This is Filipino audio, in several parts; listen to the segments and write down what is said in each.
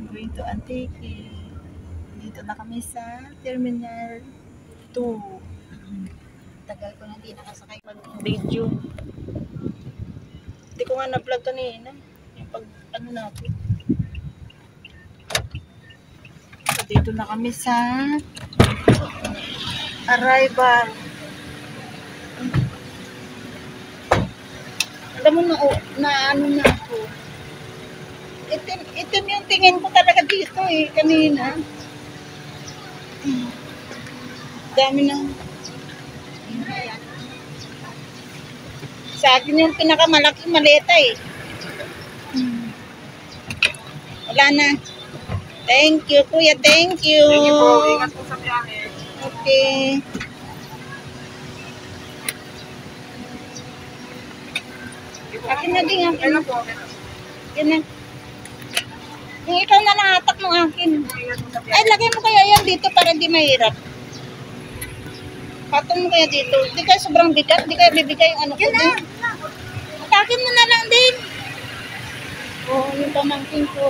Going to Antique. Dito na kami sa Terminal 2. Tagal ko na hindi nakasakay mag-video. Hindi ko nga na-vlog kanina. Yung pag ano natin. So, dito na kami sa arrival. Alam mo na ano na ako. Itim yung tingin ko talaga dito kanina. Dami na. Sa akin yung pinakamalaking maleta Wala na. Thank you, kuya. Thank you. Thank you po. Ingat po sa biyahe. Okay. Akin na din. Okay na po. Yan na. Yung ikaw na nahatak ng akin. Ay, lagay mo kaya yan dito para hindi mahirap. Patong mo kaya dito. Hindi kaya sobrang bigat. Hindi kaya bibigay yung ano ko din. Atakin mo na lang din. Oo, yung pamangkin ko.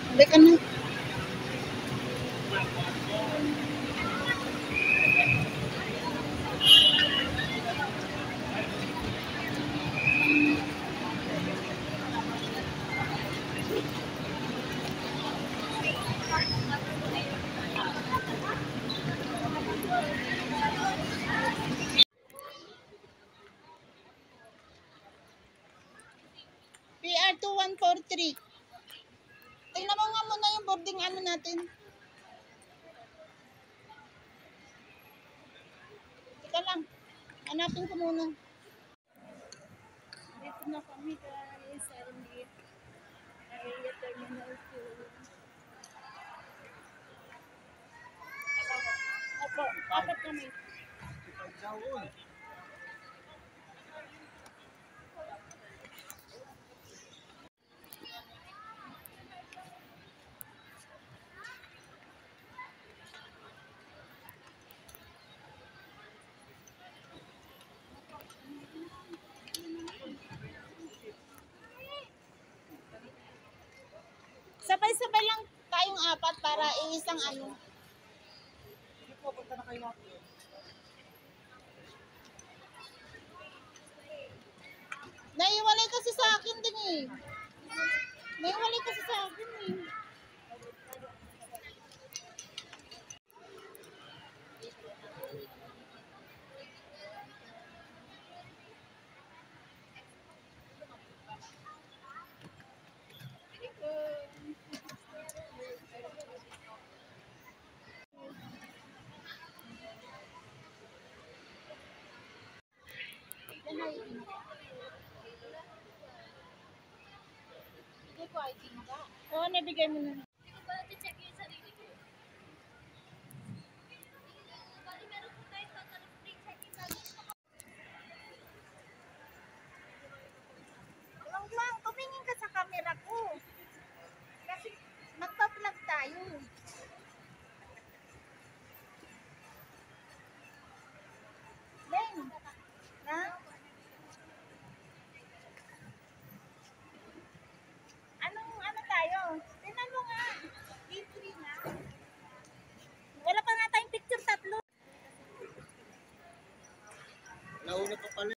Hindi ka na. PR 2143. Tingnan mo nga muna yung boarding ano natin. Teka lang. Hanapin ko muna. Dito na kami guys. Sa area terminal 2. Opo, apat kami. Sabay-sabay lang tayong apat para iisang ano. Punta na kayo natin. Naiwalay kasi sa akin din Naiwalay kasi sa akin Oo, nabigay mo na. Lang, tumingin ka sa camera ko. Kasi magpa-vlog tayo. Len, na? Ano tayo? Tingnan mo nga. G3 na. Wala pa nga tayong picture tatlo. Nauna pa pala.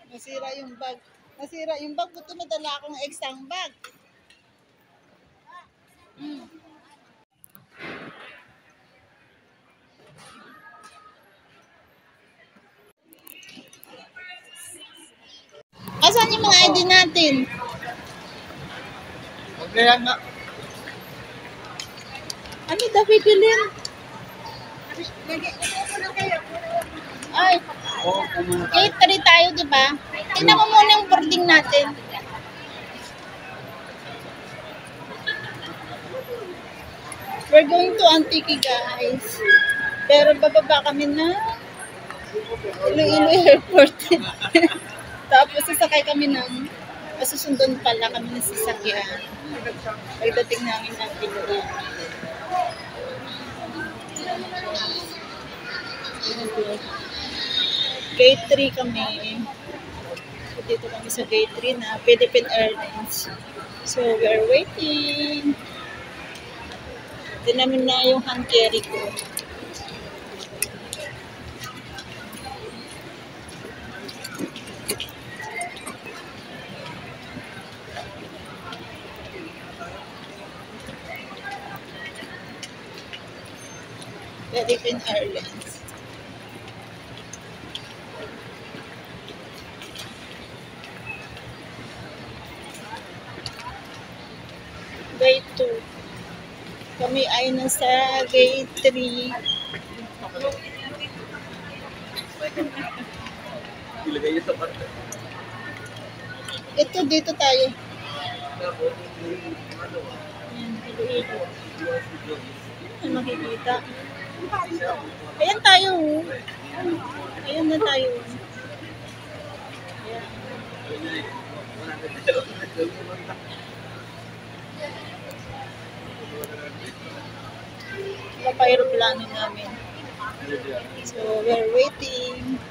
Nasira yung bag. Buti madala akong extra bag. Asan yung mga ID natin? Okay yan na. Ano daw pipilin? Ay, Oo, kumuna tayo. 8-3 tayo, di ba? Tingnan mo muna yung boarding natin. We're going to Antique, guys. Pero bababa kami na Iloilo Airport. Tapos sasakay kami ng masusundan pala kami ng sasakyan. Pagdating namin ng Iloilo. Gate 3 kami. So, dito kami sa gate 3 na Philippine Airlines. So, we are waiting. Ito namin na yung hand carry ko. Philippine Airlines. Gate 2. Kami ay nasa gate 3. Ito, dito tayo. Ano makikita? Ayan tayo. Ayan na tayo. Ayan. Wala pa aeroplano namin. So, we're waiting.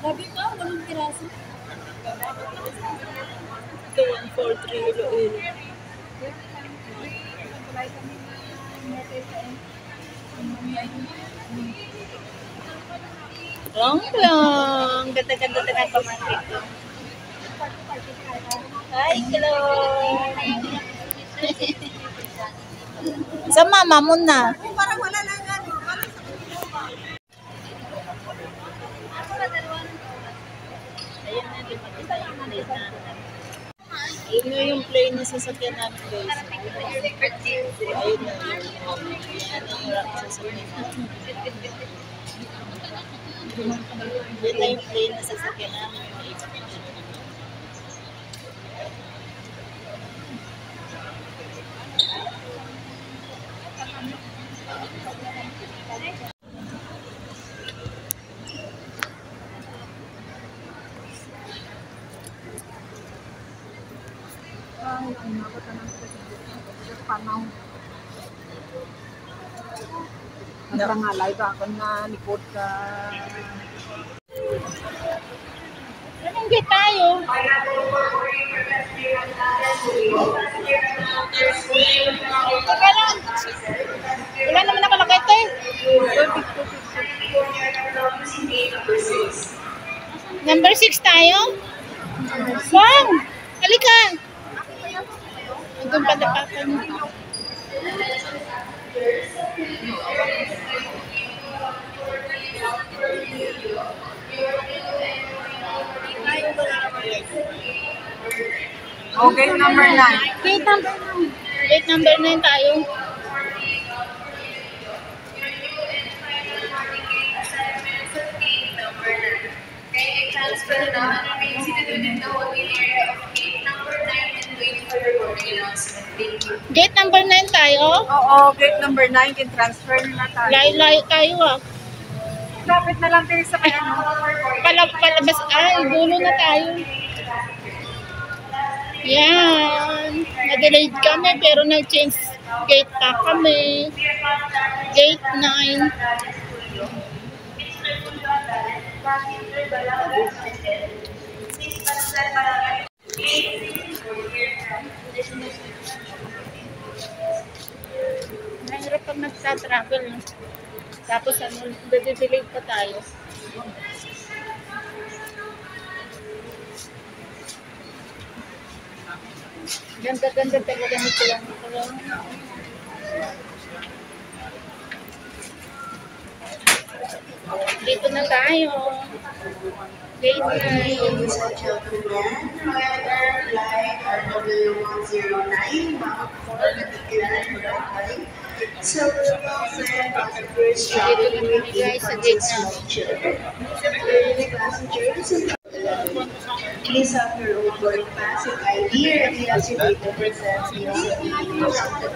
Sabi ko, walang piraso. Ito, 143 Iloilo. Long long. Ganda-ganda ng pamangkin ko. Hi, hello. Sa mama mo na. Parang wala lang ano. Ayan na, di ba? Kita yung plane namin. Yun na yung plane na sasakyan namin, guys. Ayun na yung sasakyan namin. Yun na yung plane na sasakyan namin. Narangalay ka ako na likod ka. Anong gate tayo? Teka lang. Wala naman nakalagay tayo. Number 6 tayo? Wow! Halika! Doon pa dapakan. Okay, number 9. Gate number 9 tayo. Transfer now and remain seated within the holding area of gate number 9 and wait for your boarding announcement. Thank you. Gate number 9 tayo. Oo, gate number 9, can transfer na tayo. Layo-layo tayo ah. Lapit na lang tayo sa kaya Palabas. Ay, dulo na tayo. Yan. Na-delayed kami pero nag-change gate pa kami. Gate 9. Mahirap pag nagsa-travel. No? Tapos ano, delayed pa tayo. Ganda-ganda talaga nito lang. Dito na tayo. Gate 9. Ladies and gentlemen, however, flight RW109 bound for Biglan, Boracay. So, passengers traveling with the Guys, sa gate small namin. children. Early passengers Please have your own boarding pass and ID ready as you take the present use of the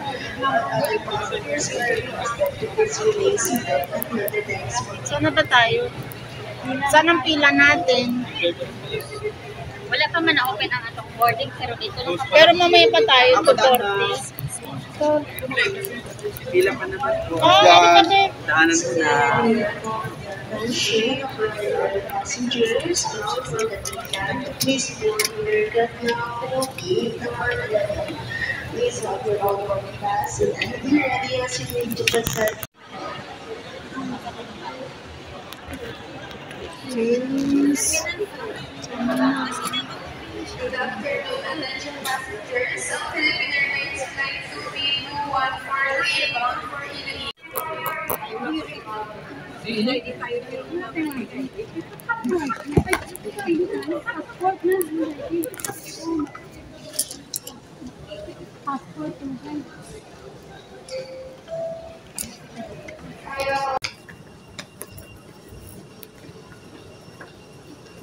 other passengers are requested to please remain seated until the next one. Saan na ba tayo? Saan ang pila natin? Wala pa man na-open ang atong boarding, pero dito lang kami. Pero mamaya pa tayo, 2:40. Pila pa naman po. Daanan po na. Share for the other passengers also for the meantime. Please board your cut now for gate number 11. Please have your own boarding pass and ID ready as you need to present. Cheers. Good afternoon, attention passengers of Philippine Airlines Flight 2B2143 bound for Indonesia.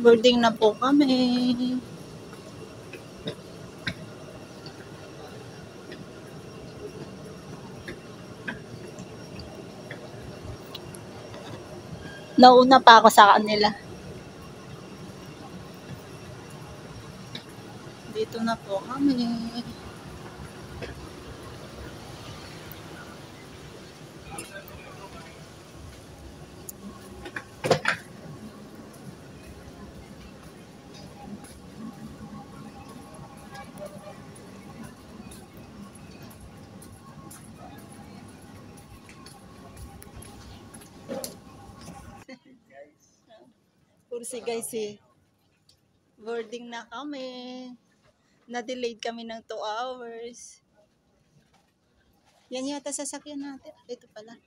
Boarding na po kami. Nauna pa ako sa kanila. Dito na po kami. Kursi guys eh. Boarding na kami. Na-delayed kami ng 2 hours. Yan yata sasakyan natin. Ito pala.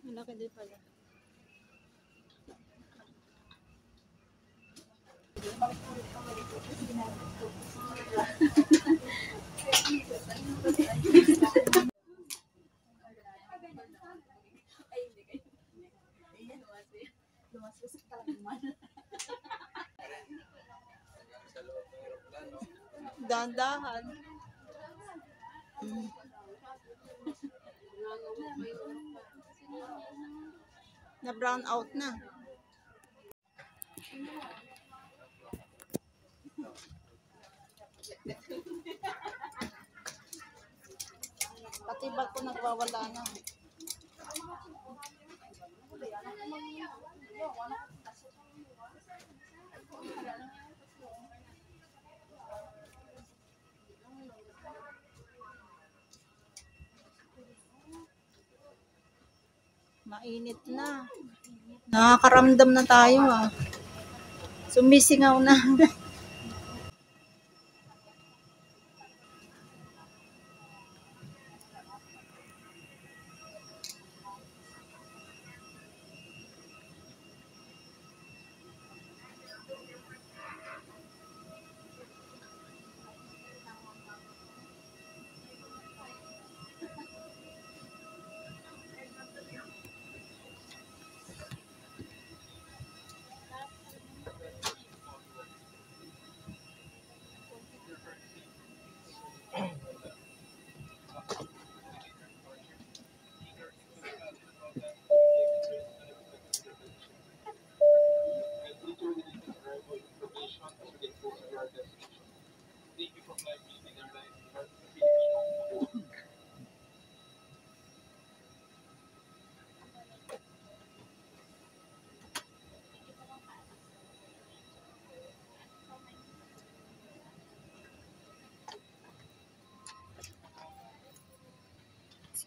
Malaki din pala. Dahan-dahan. Na brown out na. Pati bag ko nagwawala na. Mainit na. Nakakaramdam na tayo ah. Sumisingaw na.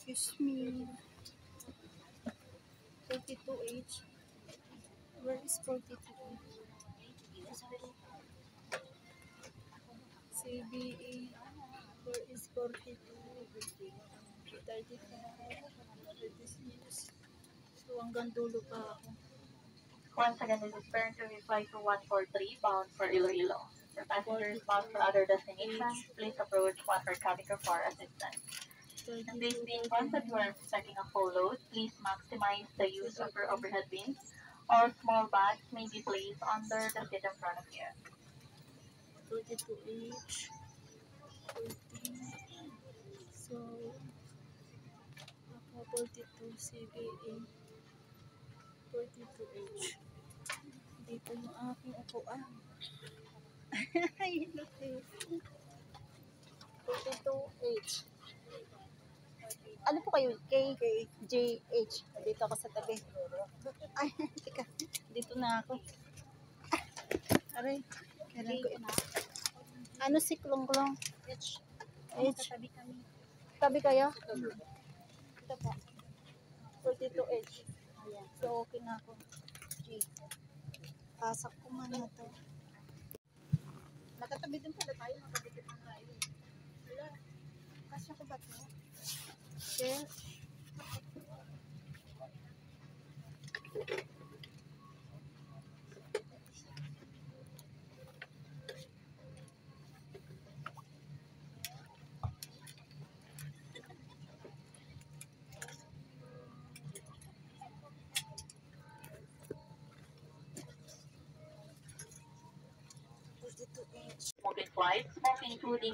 Excuse me. 42H. Where is 42H? CBA. Where is 42? 35. 36. So hanggang dulo pa ako. Once again, this is Parent to reply to 143 bound for Iloilo. For passengers bound for other destinations, please approach water category for assistance. And please be informed that you are expecting a full load. Please maximize the use of your overhead bins. All small bags may be placed under the seat in front of you. 42H. 14. So, ako 42 CBA. 42H. Dito yung aking upuan. Ay, laki. 42H. Ano po kayo? KJH. Dito ako sa tabi. Ay, tika. Dito na ako. Aray. Kailan ko ito. Ano si Klong-Klong? H. Tabi kami. Tabi kayo? Ito po. 42H. Ayan. So, okay na ako. G. Pasak ko man na to. Nakatabi din pala tayo. Nakabigit na tayo. Wala. Kasya ko ba ito? Okay. Smoking flights, smoking including